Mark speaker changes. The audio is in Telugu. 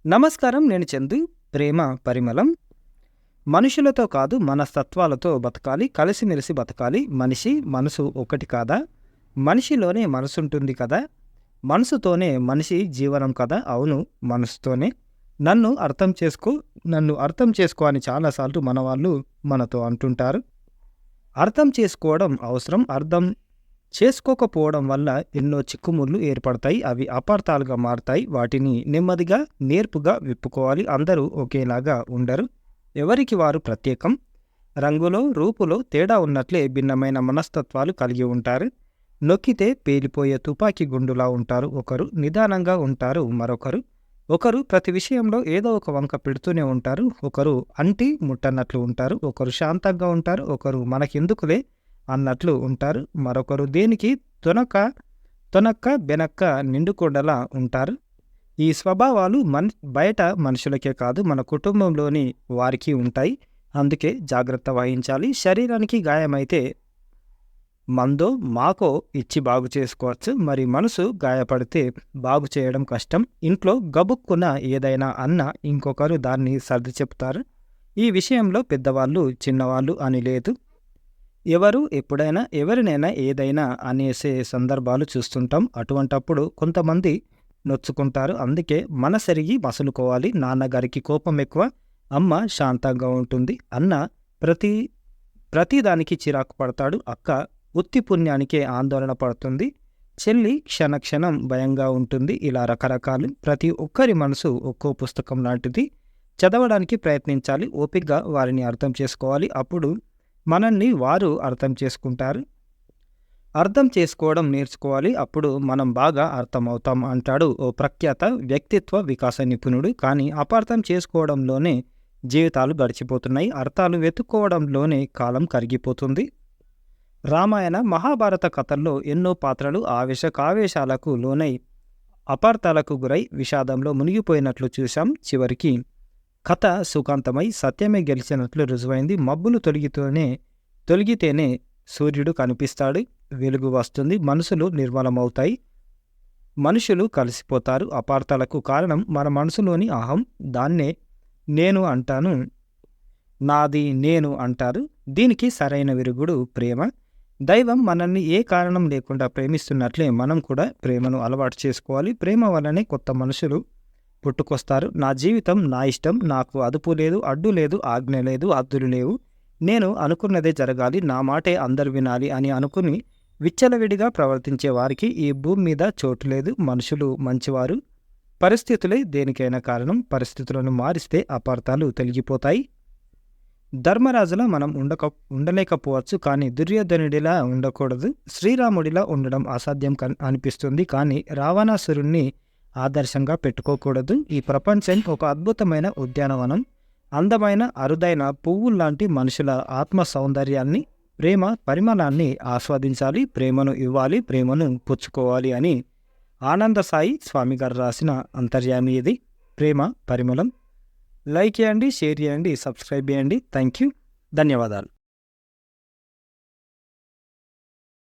Speaker 1: నమస్కారం. నేను చందు. ప్రేమ పరిమళం. మనుషులతో కాదు మనస్తత్వాలతో బతకాలి. కలిసిమెలిసి బతకాలి. మనిషి, మనసు ఒకటి కాదా? మనిషిలోనే మనసుంటుంది కదా! మనసుతోనే మనిషి జీవనం కదా! అవును, మనసుతోనే. నన్ను అర్థం చేసుకో, నన్ను అర్థం చేసుకో అని చాలాసార్లు మనవాళ్ళు మనతో అంటుంటారు. అర్థం చేసుకోవడం అవసరం. అర్థం చేసుకోకపోవడం వల్ల ఎన్నో చిక్కుముళ్ళు ఏర్పడతాయి. అవి అపార్థాలుగా మారతాయి. వాటిని నెమ్మదిగా, నేర్పుగా విప్పుకోవాలి. అందరూ ఒకేలాగా ఉండరు. ఎవరికి వారు ప్రత్యేకం. రంగులో, రూపులో తేడా ఉన్నట్లే భిన్నమైన మనస్తత్వాలు కలిగి ఉంటారు. నొక్కితే పేలిపోయే తుపాకీ గుండులా ఉంటారు ఒకరు. నిదానంగా ఉంటారు మరొకరు. ఒకరు ప్రతి విషయంలో ఏదో ఒక వంక పెడుతూనే ఉంటారు. ఒకరు అంటి ముట్టనట్లు ఉంటారు. ఒకరు శాంతంగా ఉంటారు. ఒకరు మనకెందుకులే అన్నట్లు ఉంటారు. మరొకరు దేనికి తొనక్క బెనక్క నిండుకొండలా ఉంటారు. ఈ స్వభావాలు బయట మనుషులకే కాదు, మన కుటుంబంలోని వారికి ఉంటాయి. అందుకే జాగ్రత్త వహించాలి. శరీరానికి గాయమైతే మందో మాకో ఇచ్చి బాగు చేసుకోవచ్చు. మరి మనసు గాయపడితే బాగు చేయడం కష్టం. ఇంట్లో గబుక్కున ఏదైనా అన్నా ఇంకొకరు దాన్ని సర్ది చెప్తారు. ఈ విషయంలో పెద్దవాళ్ళు చిన్నవాళ్ళు అని లేదు. ఎవరు ఎప్పుడైనా ఎవరినైనా ఏదైనా అనేసే సందర్భాలు చూస్తుంటాం. అటువంటప్పుడు కొంతమంది నొచ్చుకుంటారు. అందుకే మనసెరిగి మసులుకోవాలి. నాన్నగారికి కోపం ఎక్కువ, అమ్మ శాంతంగా ఉంటుంది. అన్న ప్రతిదానికి చిరాకు పడతాడు. అక్క ఉత్తి పుణ్యానికే ఆందోళన పడుతుంది. చెల్లి క్షణక్షణం భయంగా ఉంటుంది. ఇలా రకరకాలు. ప్రతి ఒక్కరి మనసు ఒక్కో పుస్తకం లాంటిది. చదవడానికి ప్రయత్నించాలి. ఓపికగా వారిని అర్థం చేసుకోవాలి. అప్పుడు మనల్ని వారు అర్థం చేసుకుంటారు. అర్థం చేసుకోవడం నేర్చుకోవాలి. అప్పుడు మనం బాగా అర్థమవుతాం అంటాడు ఓ ప్రఖ్యాత వ్యక్తిత్వ వికాస నిపుణుడు. కానీ అపార్థం చేసుకోవడంలోనే జీవితాలు గడిచిపోతున్నాయి. అర్థాలు వెతుక్కోవడంలోనే కాలం కరిగిపోతుంది. రామాయణ, మహాభారత కథల్లో ఎన్నో పాత్రలు కావేశాలకు లోనై అపార్థాలకు గురై విషాదంలో మునిగిపోయినట్లు చూశాం. చివరికి కథ సుఖాంతమై సత్యమే గెలిచినట్లు రుజువైంది. మబ్బులు తొలగితేనే సూర్యుడు కనిపిస్తాడు. వెలుగు వస్తుంది. మనసులు నిర్మలమవుతాయి. మనుషులు కలిసిపోతారు. అపార్థాలకు కారణం మన మనసులోని అహం. దాన్నే నేను అంటాను, నాది నేను అంటారు. దీనికి సరైన విరుగుడు ప్రేమ. దైవం మనల్ని ఏ కారణం లేకుండా ప్రేమిస్తున్నట్లే మనం కూడా ప్రేమను అలవాటు చేసుకోవాలి. ప్రేమ వల్లనే కొత్త మనుషులు పుట్టుకొస్తారు. నా జీవితం నా ఇష్టం. నాకు అదుపు లేదు, అడ్డు లేదు, ఆజ్ఞ లేదు, హద్దులు లేవు. నేను అనుకున్నదే జరగాలి, నా మాటే అందరు వినాలి అని అనుకుని విచ్చలవిడిగా ప్రవర్తించే వారికి ఈ భూమి మీద చోటు లేదు. మనుషులు మంచివారు. పరిస్థితులే దేనికైనా కారణం. పరిస్థితులను మారిస్తే అపార్థాలు తొలగిపోతాయి. ధర్మరాజులా మనం ఉండలేకపోవచ్చు, కానీ దుర్యోధనుడిలా ఉండకూడదు. శ్రీరాముడిలా ఉండడం అసాధ్యం అనిపిస్తుంది, కానీ రావణాసురుణ్ణి ఆదర్శంగా పెట్టుకోకూడదు. ఈ ప్రపంచం ఒక అద్భుతమైన ఉద్యానవనం. అందమైన అరుదైన పువ్వుల్లాంటి మనుషుల ఆత్మ సౌందర్యాన్ని, ప్రేమ పరిమళాన్ని ఆస్వాదించాలి. ప్రేమను ఇవ్వాలి, ప్రేమను పుచ్చుకోవాలి అని ఆనందసాయి స్వామిగారు రాసిన అంతర్యామి ఇది. ప్రేమ పరిమళం. లైక్ చేయండి, షేర్ చేయండి, సబ్స్క్రైబ్ చేయండి. Thank you. ధన్యవాదాలు.